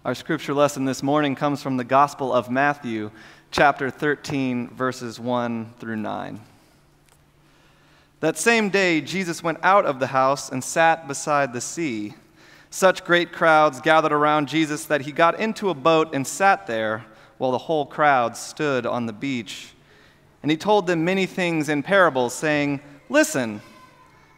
Our scripture lesson this morning comes from the Gospel of Matthew, chapter 13, verses 1 through 9. That same day, Jesus went out of the house and sat beside the sea. Such great crowds gathered around Jesus that he got into a boat and sat there while the whole crowd stood on the beach. And he told them many things in parables, saying, "Listen,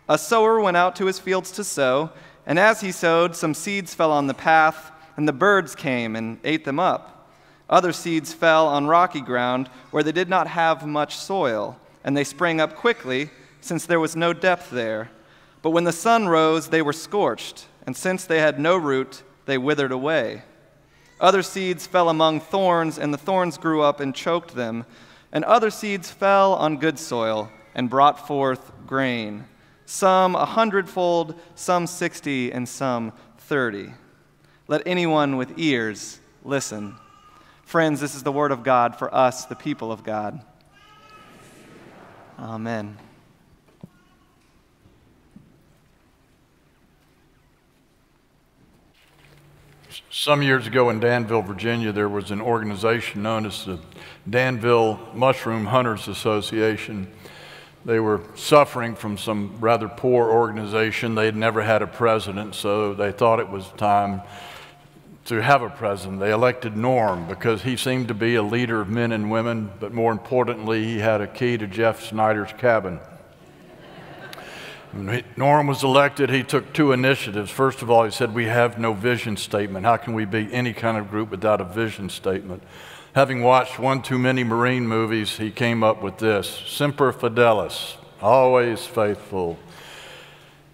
a sower went out to his fields to sow, and as he sowed, some seeds fell on the path, and the birds came and ate them up. Other seeds fell on rocky ground where they did not have much soil, and they sprang up quickly, since there was no depth there. But when the sun rose, they were scorched, and since they had no root, they withered away. Other seeds fell among thorns, and the thorns grew up and choked them. And other seeds fell on good soil and brought forth grain, some 100-fold, some 60, and some 30. Let anyone with ears listen." Friends, this is the word of God for us, the people of God. Amen. Some years ago in Danville, Virginia, there was an organization known as the Danville Mushroom Hunters Association. They were suffering from some rather poor organization. They'd never had a president, so they thought it was time to have a president. They elected Norm because he seemed to be a leader of men and women, but more importantly, he had a key to Jeff Snyder's cabin. When Norm was elected, he took two initiatives. First of all, he said, "We have no vision statement. How can we be any kind of group without a vision statement?" Having watched one too many Marine movies, he came up with this: Semper Fidelis, always faithful.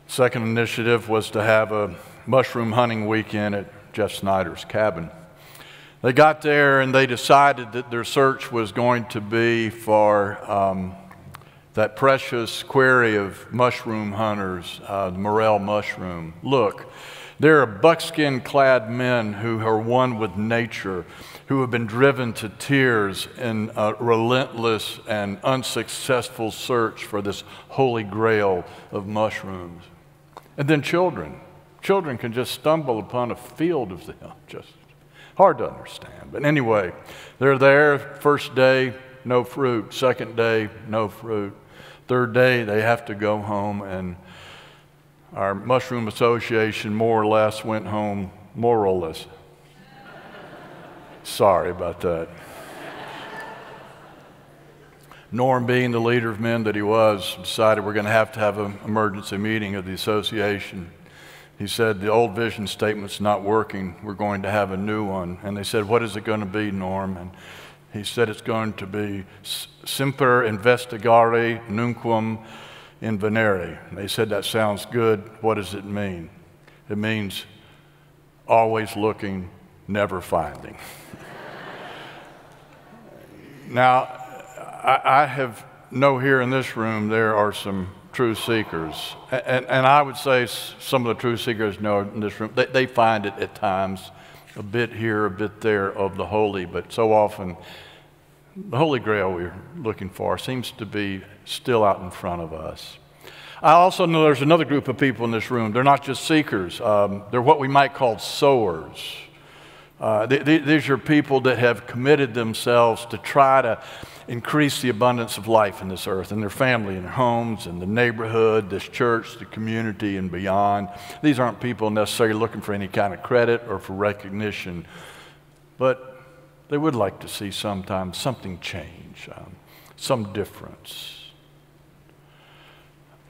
Second initiative was to have a mushroom hunting weekend at Jeff Snyder's cabin. They got there and they decided that their search was going to be for that precious quarry of mushroom hunters, the morel mushroom. Look, there are buckskin-clad men who are one with nature, who have been driven to tears in a relentless and unsuccessful search for this holy grail of mushrooms. And then children. Children can just stumble upon a field of them. Just hard to understand. But anyway, they're there. First day, no fruit. Second day, no fruit. Third day, they have to go home, and our Mushroom Association more or less went home moralless. Sorry about that. Norm, being the leader of men that he was, decided we're going to have an emergency meeting of the association. He said, "The old vision statement's not working. We're going to have a new one." And they said, "What is it going to be, Norm?" And he said, "It's going to be Semper Investigare Nunquam Invenere." They said, "That sounds good. What does it mean?" It means always looking, never finding. Now, I know here in this room there are some true seekers. And I would say some of the true seekers know in this room, they find it at times, a bit here, a bit there of the holy, but so often the Holy Grail we're looking for seems to be still out in front of us. I also know there's another group of people in this room. They're not just seekers. They're what we might call sowers. These are people that have committed themselves to try to increase the abundance of life in this earth, in their family, in their homes, in the neighborhood, this church, the community, and beyond. These aren't people necessarily looking for any kind of credit or for recognition, but they would like to see sometimes something change, some difference.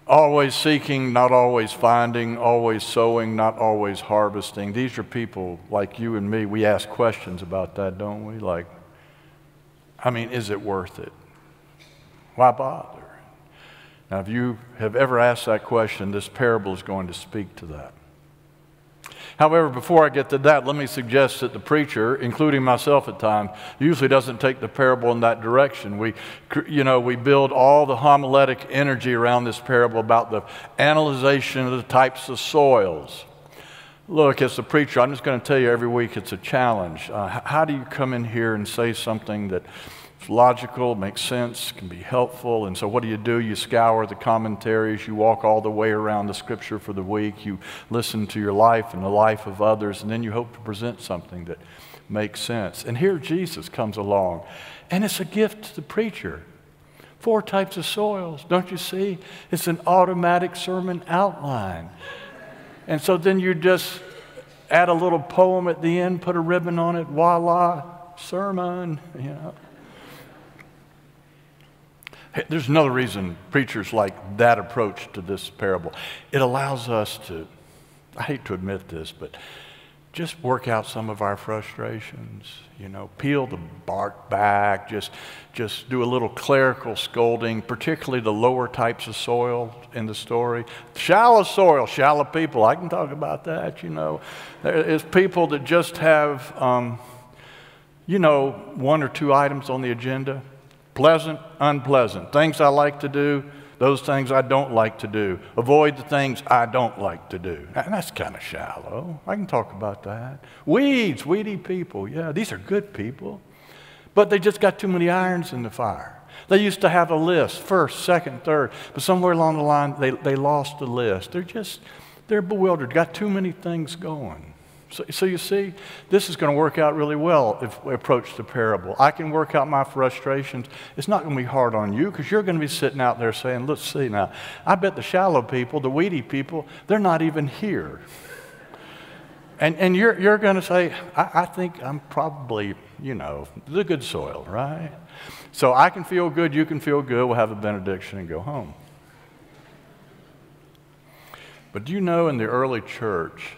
Always seeking, not always finding, always sowing, not always harvesting. These are people like you and me. We ask questions about that, don't we? Like, I mean, is it worth it? Why bother? Now, if you have ever asked that question, this parable is going to speak to that. However, before I get to that, let me suggest that the preacher, including myself at times, usually doesn't take the parable in that direction. We build all the homiletic energy around this parable about the analyzation of the types of soils. Look, as the preacher, I'm just going to tell you every week it's a challenge. How do you come in here and say something that It's logical, makes sense, can be helpful. And so what do? You scour the commentaries, you walk all the way around the scripture for the week, you listen to your life and the life of others, and then you hope to present something that makes sense. And here Jesus comes along, and it's a gift to the preacher. 4 types of soils, don't you see? It's an automatic sermon outline. And so then you just add a little poem at the end, put a ribbon on it, voila, sermon, you know. Hey, there's another reason preachers like that approach to this parable. It allows us to, I hate to admit this, but just work out some of our frustrations, you know, peel the bark back, just do a little clerical scolding, particularly the lower types of soil in the story. Shallow soil, shallow people, I can talk about that, you know. There is people that just have, 1 or 2 items on the agenda. Pleasant, unpleasant. Things I like to do, those things I don't like to do. Avoid the things I don't like to do. And that's kind of shallow. I can talk about that. Weeds, weedy people. Yeah, these are good people. But they just got too many irons in the fire. They used to have a list, first, second, third. But somewhere along the line, they lost the list. They're bewildered, got too many things going. So you see, this is going to work out really well if we approach the parable. I can work out my frustrations. It's not going to be hard on you because you're going to be sitting out there saying, let's see now, I bet the shallow people, the weedy people, they're not even here. And you're going to say, I think I'm probably, the good soil, right? So I can feel good, you can feel good, we'll have a benediction and go home. But do you know in the early church,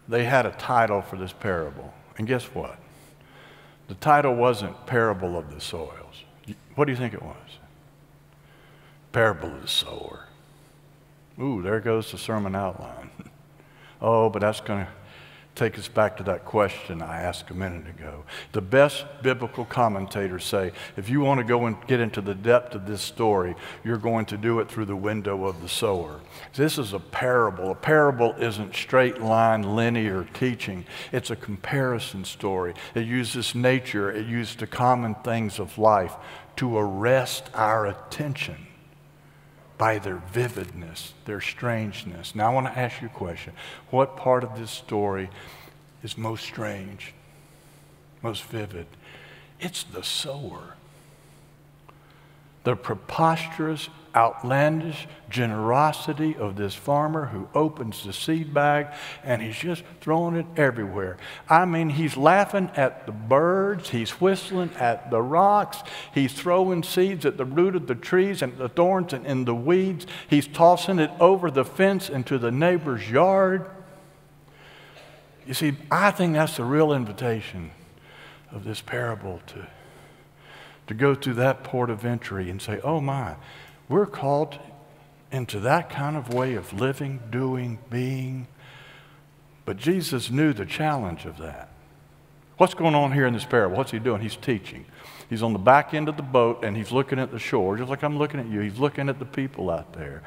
they had a title for this parable. And guess what? The title wasn't Parable of the Soils. What do you think it was? Parable of the Sower. Ooh, there goes the sermon outline. Oh, but that's going to take us back to that question I asked a minute ago. The best biblical commentators say, if you want to go and get into the depth of this story, you're going to do it through the window of the sower. This is a parable. A parable isn't straight line, linear teaching. It's a comparison story. It uses nature. It uses the common things of life to arrest our attention by their vividness, their strangeness. Now I want to ask you a question. What part of this story is most strange, most vivid? It's the sower. The preposterous, outlandish generosity of this farmer who opens the seed bag and he's just throwing it everywhere. I mean, he's laughing at the birds, he's whistling at the rocks, he's throwing seeds at the root of the trees and the thorns and in the weeds. He's tossing it over the fence into the neighbor's yard. You see, I think that's the real invitation of this parable, to go through that port of entry and say, oh my, we're called into that kind of way of living, doing, being. But Jesus knew the challenge of that. What's going on here in this parable? What's he doing? He's teaching. He's on the back end of the boat and he's looking at the shore, just like I'm looking at you. He's looking at the people out there.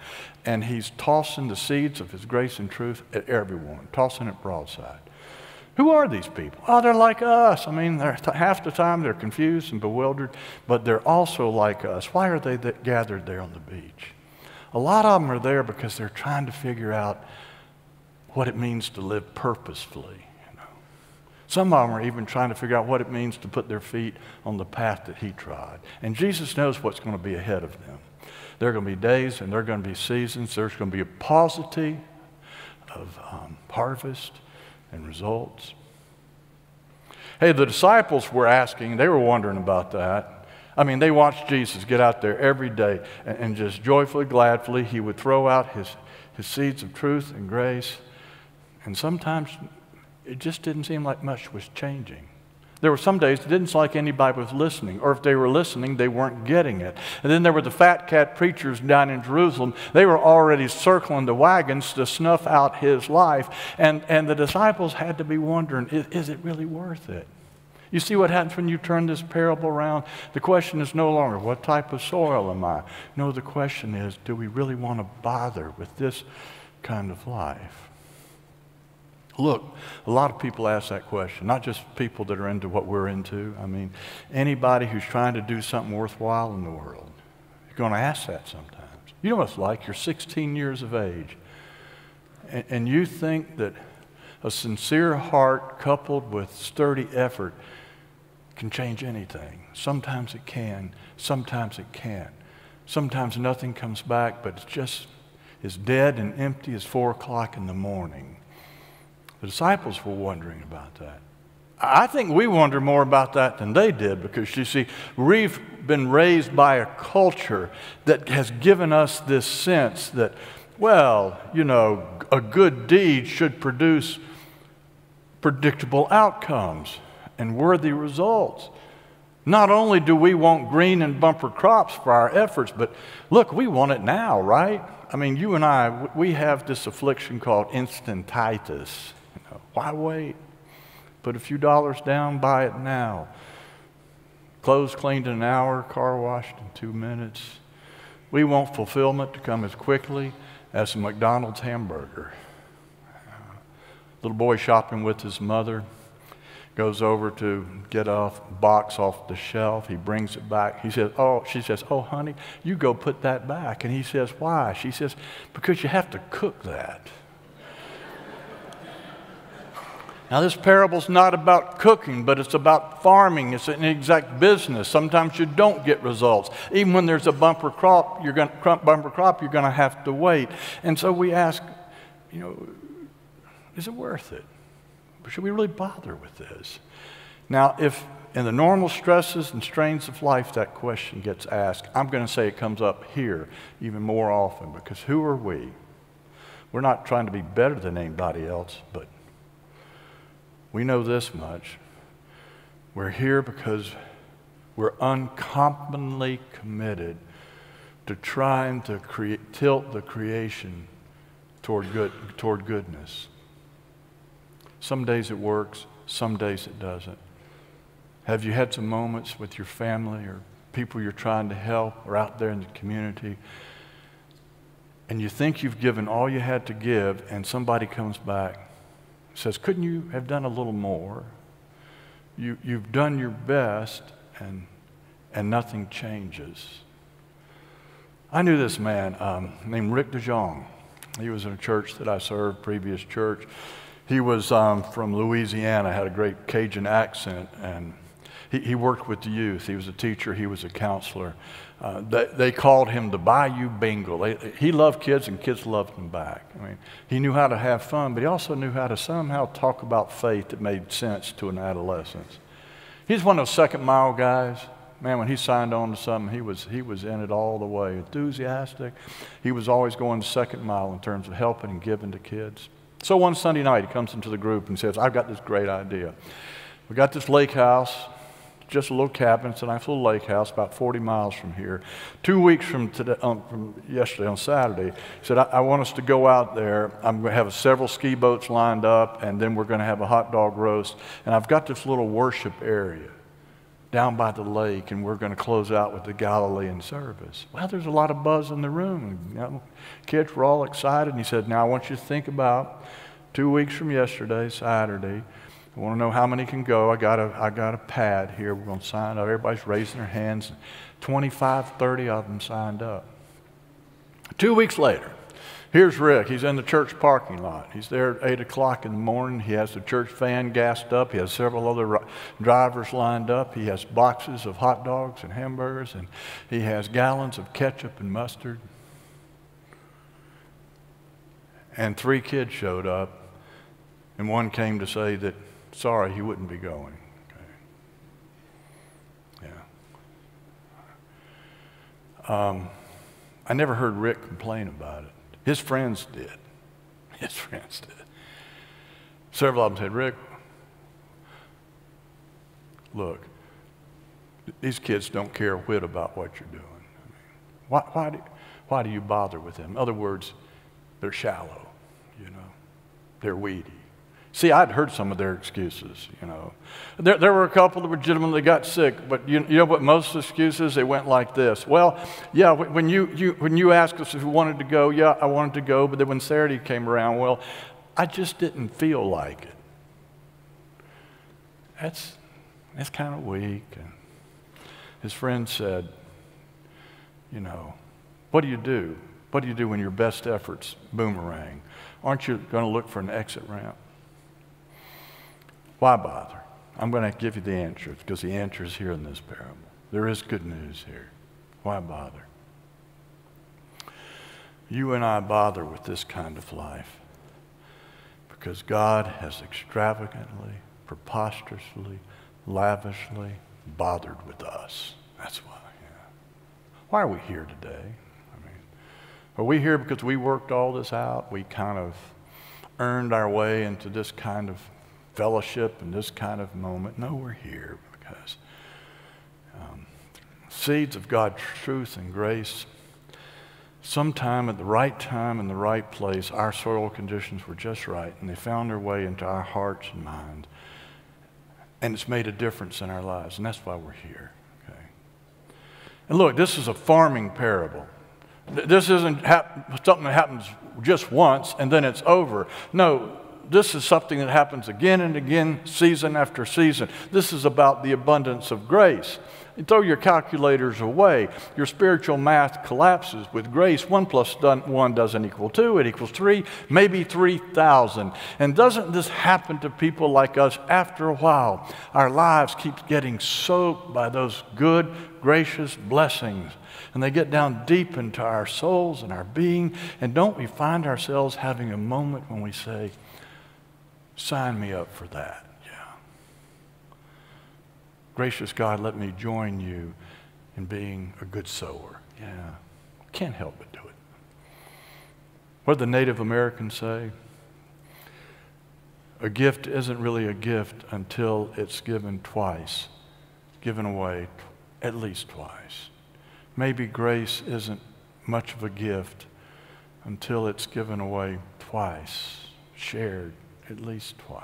And he's tossing the seeds of his grace and truth at everyone, tossing it broadside. Who are these people? Oh, they're like us. I mean, half the time they're confused and bewildered, but they're also like us. Why are they gathered there on the beach? A lot of them are there because they're trying to figure out what it means to live purposefully. Some of them are even trying to figure out what it means to put their feet on the path that he trod. And Jesus knows what's going to be ahead of them. There are going to be days and there are going to be seasons. There's going to be a paucity of harvest and results. Hey, the disciples were asking, they were wondering about that. I mean, they watched Jesus get out there every day and just joyfully, gladly, he would throw out his seeds of truth and grace. And sometimes it just didn't seem like much was changing. There were some days it didn't seem like anybody was listening, or if they were listening, they weren't getting it. And then there were the fat cat preachers down in Jerusalem. They were already circling the wagons to snuff out his life. And the disciples had to be wondering, is it really worth it? You see what happens when you turn this parable around? The question is no longer, what type of soil am I? No, the question is, do we really want to bother with this kind of life? Look, a lot of people ask that question, not just people that are into what we're into. I mean, anybody who's trying to do something worthwhile in the world, you're going to ask that sometimes. You know what it's like? You're 16 years of age, and you think that a sincere heart coupled with sturdy effort can change anything. Sometimes it can, sometimes it can't. Sometimes nothing comes back, but it's just as dead and empty as 4 o'clock in the morning. The disciples were wondering about that. I think we wonder more about that than they did, because you see, we've been raised by a culture that has given us this sense that, well, you know, a good deed should produce predictable outcomes and worthy results. Not only do we want green and bumper crops for our efforts, but look, we want it now, right? I mean, you and I, we have this affliction called instantitis. You know, why wait? Put a few dollars down, buy it now. Clothes cleaned in an hour, car washed in 2 minutes. We want fulfillment to come as quickly as a McDonald's hamburger. Little boy shopping with his mother goes over to get a box off the shelf. He brings it back. She says, oh, honey, you go put that back. And he says, why? She says, because you have to cook that. Now, this parable's not about cooking, but it's about farming. It's an exact business. Sometimes you don't get results. Even when there's a bumper crop, you're going to have to wait. And so we ask, you know, is it worth it? Should we really bother with this? Now, if in the normal stresses and strains of life that question gets asked, I'm going to say it comes up here even more often, because who are we? We're not trying to be better than anybody else, but we know this much. We're here because we're uncommonly committed to trying to tilt the creation toward goodness. Some days it works, some days it doesn't. Have you had some moments with your family or people you're trying to help or out there in the community, and you think you've given all you had to give, and somebody comes back and says, couldn't you have done a little more? You've done your best, and nothing changes. I knew this man named Reverend Dr. He was in a church that I served, previous church. He was from Louisiana, had a great Cajun accent, and he worked with the youth. He was a teacher, he was a counselor. They called him the Bayou Bengal. He loved kids, and kids loved him back. I mean, he knew how to have fun, but he also knew how to somehow talk about faith that made sense to an adolescent. He's one of those second mile guys. Man, when he signed on to something, he was in it all the way, enthusiastic. He was always going the second mile in terms of helping and giving to kids. So one Sunday night, he comes into the group and says, I've got this great idea. We got this lake house, just a little cabin. It's a nice little lake house about 40 miles from here. 2 weeks from yesterday on Saturday, he said, I want us to go out there. I'm going to have several ski boats lined up, and then we're going to have a hot dog roast. And I've got this little worship area down by the lake, and we're going to close out with the Galilean service. Well, there's a lot of buzz in the room. You know, kids were all excited, and he said, now I want you to think about 2 weeks from yesterday, Saturday. I want to know how many can go. I got a pad here. We're going to sign up. Everybody's raising their hands. 25, 30 of them signed up. 2 weeks later, here's Rick. He's in the church parking lot. He's there at 8 o'clock in the morning. He has the church van gassed up. He has several other drivers lined up. He has boxes of hot dogs and hamburgers, and he has gallons of ketchup and mustard. And 3 kids showed up, and one came to say that, sorry, he wouldn't be going. Okay. Yeah. I never heard Rick complain about it. His friends did. His friends did. Several of them said, Rick, look, these kids don't care a whit about what you're doing. I mean, why do you bother with them? In other words, they're shallow, you know. They're weedy. See, I'd heard some of their excuses, you know. There were a couple that legitimately got sick, but you know what most excuses? They went like this. Well, yeah, when you asked us if we wanted to go, yeah, I wanted to go, but then when Saturday came around, well, I just didn't feel like it. That's kind of weak. And his friend said, you know, what do you do? What do you do when your best efforts boomerang? Aren't you going to look for an exit ramp? Why bother? I'm going to give you the answer because the answer is here in this parable. There is good news here. Why bother? You and I bother with this kind of life because God has extravagantly, preposterously, lavishly bothered with us. That's why. Yeah. Why are we here today? Are we here because we worked all this out? We kind of earned our way into this kind of fellowship and this kind of moment? No, we're here because seeds of God's truth and grace, sometime at the right time in the right place, our soil conditions were just right, and they found their way into our hearts and minds. And it's made a difference in our lives, and that's why we're here. Okay? And look, this is a farming parable. This isn't something that happens just once and then it's over. No, this is something that happens again and again, season after season. This is about the abundance of grace. You throw your calculators away. Your spiritual math collapses with grace. 1 + 1 doesn't equal 2. It equals 3, maybe 3,000. And doesn't this happen to people like us after a while? Our lives keep getting soaked by those good, gracious blessings. And they get down deep into our souls and our being. And don't we find ourselves having a moment when we say, sign me up for that? Gracious God, let me join you in being a good sower. Yeah, can't help but do it. What did the Native Americans say? A gift isn't really a gift until it's given twice, given away at least twice. Maybe grace isn't much of a gift until it's given away twice, shared at least twice.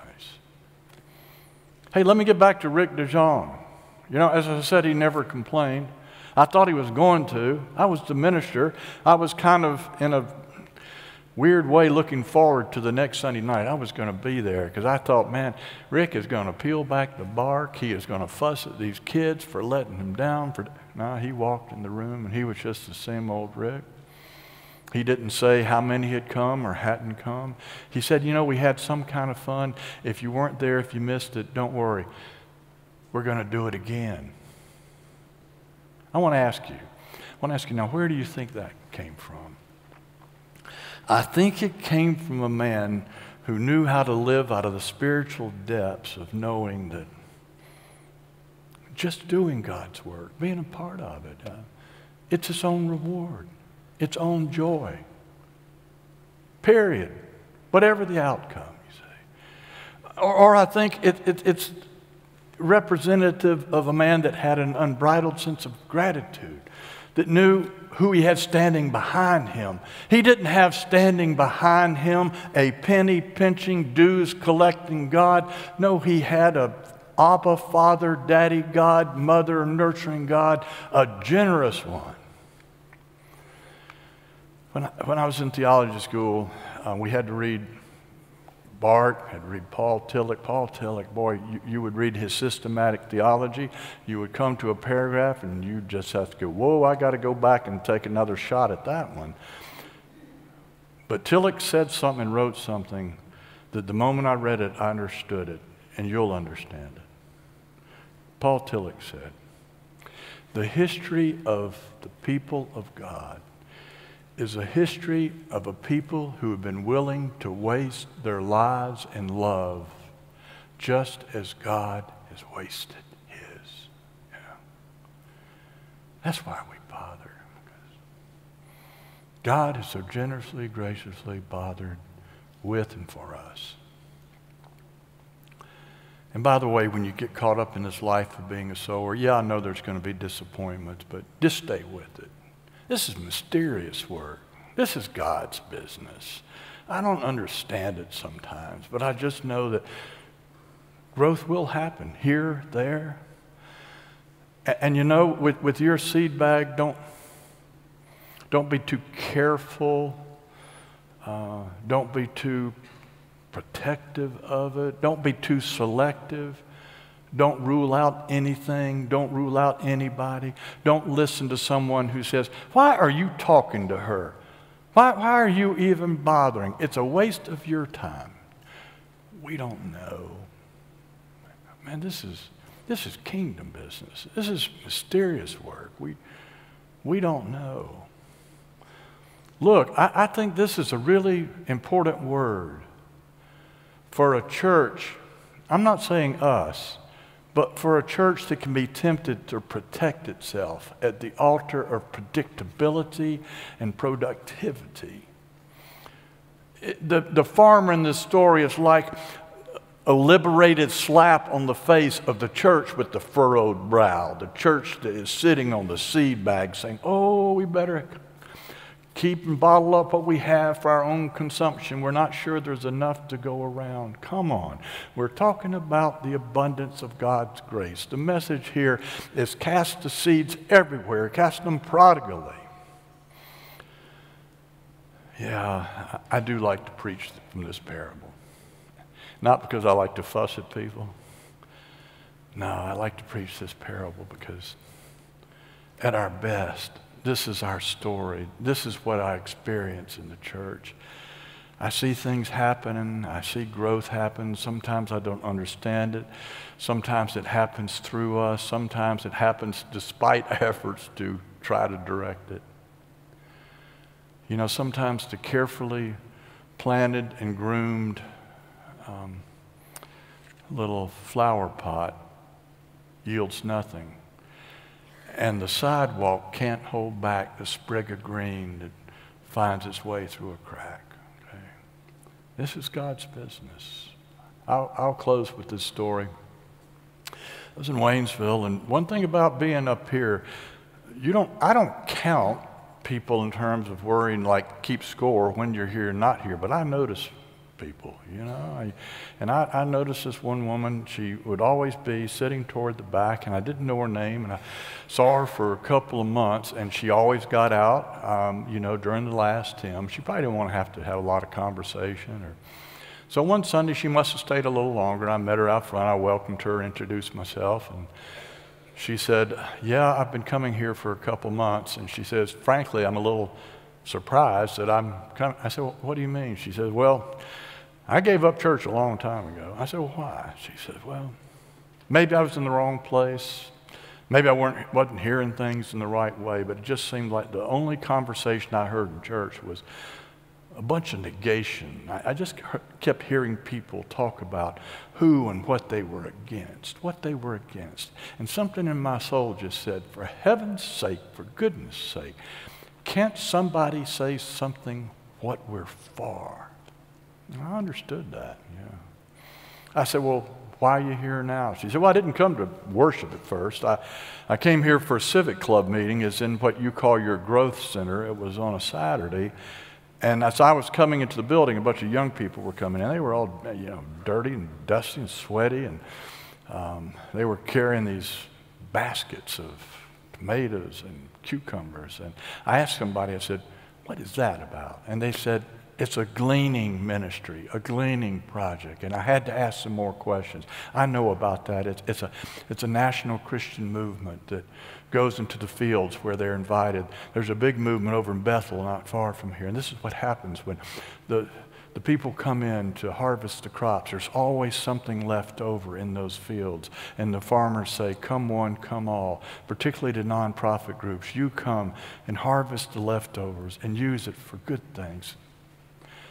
Hey, let me get back to Rick DeJonge. You know, as I said, he never complained. I thought he was going to. I was the minister. I was kind of, in a weird way, looking forward to the next Sunday night. I was going to be there because I thought, man, Rick is going to peel back the bark. He is going to fuss at these kids for letting him down. No, he walked in the room, and he was just the same old Rick. He didn't say how many had come or hadn't come. He said, you know, we had some kind of fun. If you weren't there, if you missed it, don't worry. We're going to do it again. I want to ask you now, where do you think that came from? I think it came from a man who knew how to live out of the spiritual depths of knowing that just doing God's work, being a part of it, it's its own reward, its own joy. Period. Whatever the outcome, you say. Or I think it's representative of a man that had an unbridled sense of gratitude, that knew who he had standing behind him. He didn't have standing behind him a penny-pinching, dues-collecting God. No, he had a Abba, Father, Daddy God, Mother, nurturing God, a generous one. When I was in theology school, we had to read Bart, had to read Paul Tillich. Paul Tillich, boy, you would read his systematic theology. You would come to a paragraph and you just have to go, whoa, I got to go back and take another shot at that one. But Tillich said something and wrote something that the moment I read it, I understood it, and you'll understand it. Paul Tillich said, the history of the people of God is a history of a people who have been willing to waste their lives in love just as God has wasted his. Yeah. That's why we bother. God has so generously, graciously bothered with and for us. And by the way, when you get caught up in this life of being a sower, yeah, I know there's going to be disappointments, but just stay with it. This is mysterious work. This is God's business. I don't understand it sometimes, but I just know that growth will happen here, there. And you know, with your seed bag, don't be too careful. Don't be too protective of it. Don't be too selective. Don't rule out anything. Don't rule out anybody. Don't listen to someone who says, why are you talking to her? Why are you even bothering? It's a waste of your time. We don't know. Man, this is kingdom business. This is mysterious work. We don't know. Look, I think this is a really important word for a church. I'm not saying us, but for a church that can be tempted to protect itself at the altar of predictability and productivity. The farmer in this story is like a liberated slap on the face of the church with the furrowed brow, the church that is sitting on the seed bag saying, oh, we better keep and bottle up what we have for our own consumption. We're not sure there's enough to go around. Come on. We're talking about the abundance of God's grace. The message here is cast the seeds everywhere, cast them prodigally. Yeah, I do like to preach from this parable. Not because I like to fuss at people. No, I like to preach this parable because at our best, this is our story. This is what I experience in the church. I see things happening. I see growth happen. Sometimes I don't understand it. Sometimes it happens through us. Sometimes it happens despite efforts to try to direct it. You know, sometimes the carefully planted and groomed little flower pot yields nothing. And the sidewalk can't hold back the sprig of green that finds its way through a crack. Okay? This is God's business. I'll close with this story. I was in Waynesville, and one thing about being up here, I don't count people in terms of worrying, like keep score when you're here and not here, but I notice people, you know. I noticed this one woman. She would always be sitting toward the back, and I didn't know her name, and I saw her for a couple of months, and she always got out, during the last hymn. She probably didn't want to have a lot of conversation. So one Sunday, she must have stayed a little longer, and I met her out front. I welcomed her, introduced myself, and she said, yeah, I've been coming here for a couple months, and she says, frankly, I'm a little surprised that I'm coming. I said, well, what do you mean? She says, well, I gave up church a long time ago. I said, well, why? She said, well, maybe I was in the wrong place. Maybe I wasn't hearing things in the right way, but it just seemed like the only conversation I heard in church was a bunch of negation. I just kept hearing people talk about who and what they were against. And something in my soul just said, for heaven's sake, for goodness sake, can't somebody say something what we're for? And I understood that, yeah. I said, well, why are you here now? She said, well, I didn't come to worship at first. I came here for a civic club meeting. It's in what you call your growth center. It was on a Saturday. And as I was coming into the building, a bunch of young people were coming in. They were all, dirty and dusty and sweaty. And they were carrying these baskets of tomatoes and cucumbers. And I asked somebody, I said, what is that about? And they said, it's a gleaning ministry, a gleaning project. And I had to ask some more questions. I know about that. It's a national Christian movement that goes into the fields where they're invited. There's a big movement over in Bethel, not far from here. And this is what happens when the people come in to harvest the crops. There's always something left over in those fields. And the farmers say, come one, come all. Particularly to nonprofit groups. You come and harvest the leftovers and use it for good things.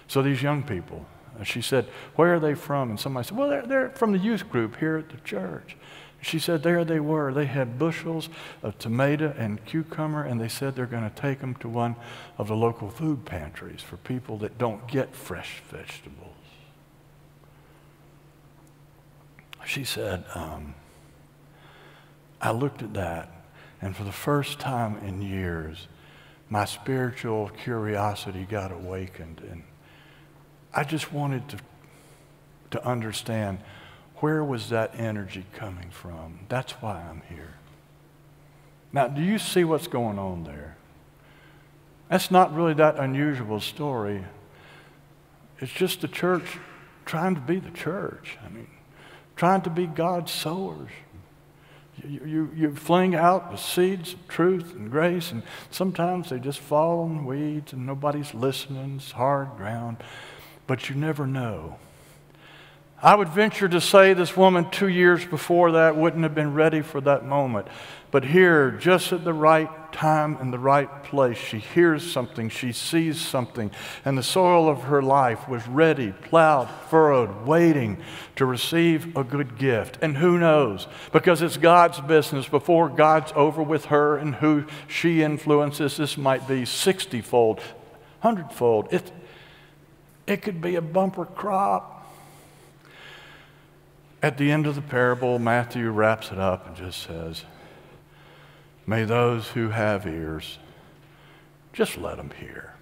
So these young people, she said, where are they from? And somebody said, well, they're from the youth group here at the church. She said, there they were. They had bushels of tomato and cucumber, and they said they're going to take them to one of the local food pantries for people that don't get fresh vegetables. She said, I looked at that, and for the first time in years, my spiritual curiosity got awakened, and I just wanted to understand, where was that energy coming from? That's why I'm here. Now, do you see what's going on there? That's not really that unusual story. It's just the church trying to be the church. I mean, trying to be God's sowers. You fling out the seeds of truth and grace, and sometimes they just fall in weeds and nobody's listening. It's hard ground, but you never know. I would venture to say this woman 2 years before that wouldn't have been ready for that moment. But here, just at the right time and the right place, she hears something, she sees something, and the soil of her life was ready, plowed, furrowed, waiting to receive a good gift. And who knows? Because it's God's business. Before God's over with her and who she influences, this might be 60-fold, 100-fold. It could be a bumper crop. At the end of the parable, Matthew wraps it up and just says, may those who have ears, just let them hear.